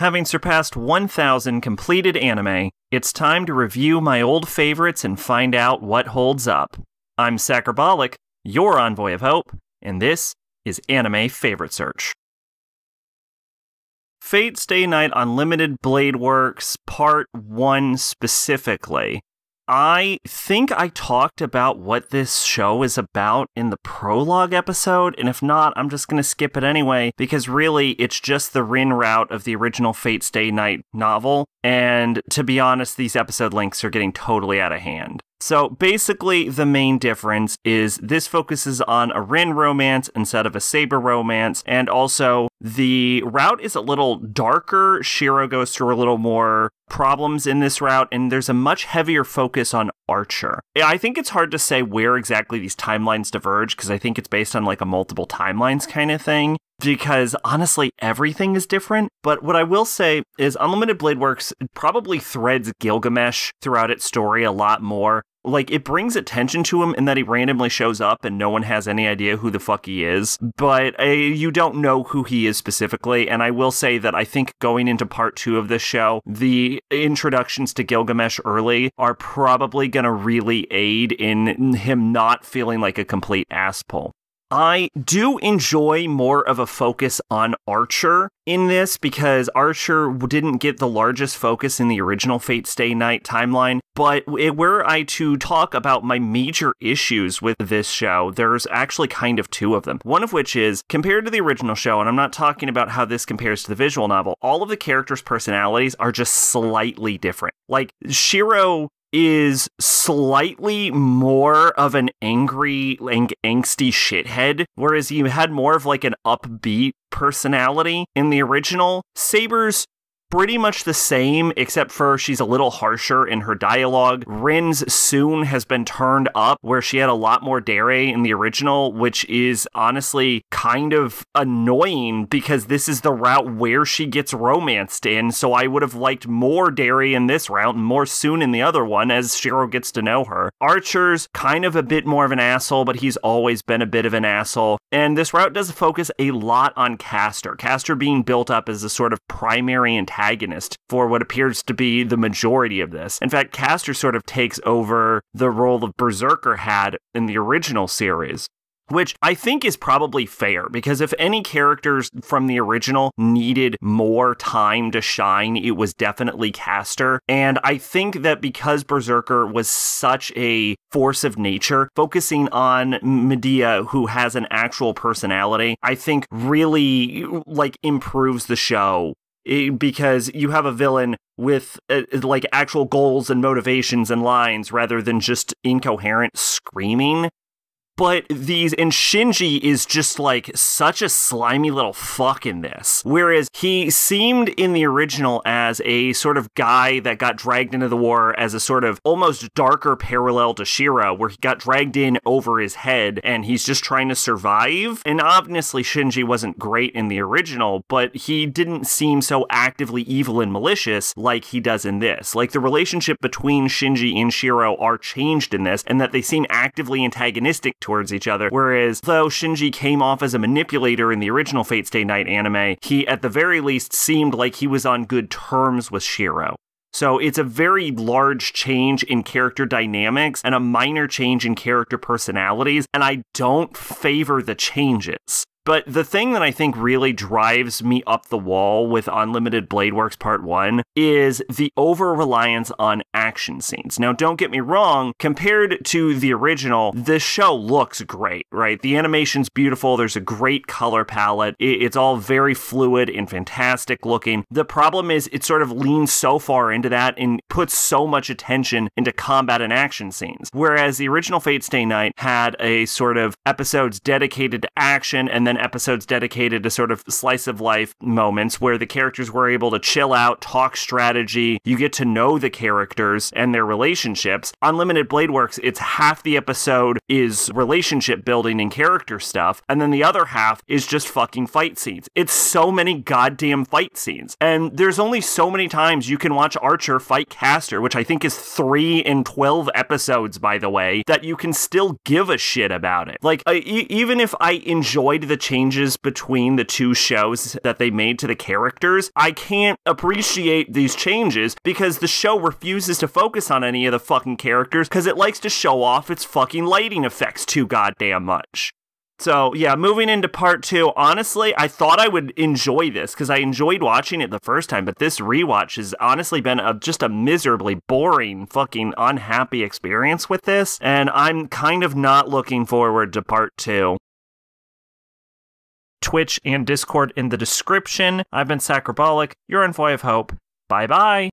Having surpassed 1,000 completed anime, it's time to review my old favorites and find out what holds up. I'm Sacrabolic, your Envoy of Hope, and this is Anime Favorite Search. Fate Stay Night Unlimited Blade Works Part 1 specifically. I think I talked about what this show is about in the prologue episode, and if not, I'm just going to skip it anyway, because really, it's just the Rin route of the original Fate Stay Night novel, and to be honest, these episode links are getting totally out of hand. So basically, the main difference is this focuses on a Rin romance instead of a Saber romance, and also the route is a little darker. Shiro goes through a little more problems in this route, and there's a much heavier focus on Archer. I think it's hard to say where exactly these timelines diverge, because I think it's based on like a multiple timelines kind of thing, because honestly, everything is different. But what I will say is Unlimited Blade Works probably threads Gilgamesh throughout its story a lot more. Like, it brings attention to him in that he randomly shows up and no one has any idea who the fuck he is, but you don't know who he is specifically, and I will say that I think going into part 2 of this show, the introductions to Gilgamesh early are probably gonna really aid in him not feeling like a complete asshole. I do enjoy more of a focus on Archer in this, because Archer didn't get the largest focus in the original Fate Stay Night timeline, but were I to talk about my major issues with this show, there's actually kind of 2 of them. One of which is, compared to the original show, and I'm not talking about how this compares to the visual novel, all of the characters' personalities are just slightly different. Like, Shiro is slightly more of an angry, angsty shithead, whereas you had more of like an upbeat personality in the original. Saber's pretty much the same, except for she's a little harsher in her dialogue. Rin's Soon has been turned up, where she had a lot more dare in the original, which is honestly kind of annoying, because this is the route where she gets romanced in, so I would have liked more dare in this route and more Soon in the other one, as Shiro gets to know her. Archer's kind of a bit more of an asshole, but he's always been a bit of an asshole, and this route does focus a lot on Castor. Castor being built up as a sort of primary antagonist for what appears to be the majority of this. In fact, Castor sort of takes over the role of Berserker had in the original series, which I think is probably fair, because if any characters from the original needed more time to shine, it was definitely Castor. And I think that because Berserker was such a force of nature, focusing on Medea, who has an actual personality, I think really like improves the show. Because you have a villain with like actual goals and motivations and lines rather than just incoherent screaming. But and Shinji is just like such a slimy little fuck in this. Whereas he seemed in the original as a sort of guy that got dragged into the war as a sort of almost darker parallel to Shiro, where he got dragged in over his head and he's just trying to survive. And obviously Shinji wasn't great in the original, but he didn't seem so actively evil and malicious like he does in this. Like, the relationship between Shinji and Shiro are changed in this, and that they seem actively antagonistic towards each other, whereas though Shinji came off as a manipulator in the original Fate Stay Night anime, he at the very least seemed like he was on good terms with Shiro. So it's a very large change in character dynamics and a minor change in character personalities, and I don't favor the changes. But the thing that I think really drives me up the wall with Unlimited Blade Works Part 1 is the over-reliance on action scenes. Now, don't get me wrong, compared to the original, this show looks great, right? The animation's beautiful, there's a great color palette, it's all very fluid and fantastic looking. The problem is it sort of leans so far into that and puts so much attention into combat and action scenes. Whereas the original Fate Stay Night had a sort of episodes dedicated to action and then episodes dedicated to sort of slice of life moments where the characters were able to chill out, talk strategy, you get to know the characters and their relationships. Unlimited Blade Works, it's half the episode is relationship building and character stuff, and then the other half is just fucking fight scenes. It's so many goddamn fight scenes. And there's only so many times you can watch Archer fight Castor, which I think is 3 in 12 episodes, by the way, that you can still give a shit about it. Like, even if I enjoyed the changes between the two shows that they made to the characters, I can't appreciate these changes because the show refuses to focus on any of the fucking characters because it likes to show off its fucking lighting effects too goddamn much. So, yeah, moving into part 2, honestly, I thought I would enjoy this because I enjoyed watching it the first time, but this rewatch has honestly been just a miserably boring, fucking unhappy experience with this, and I'm kind of not looking forward to part 2. Twitch and Discord in the description. I've been Sacrobolic, your Envoy of Hope. Bye-bye.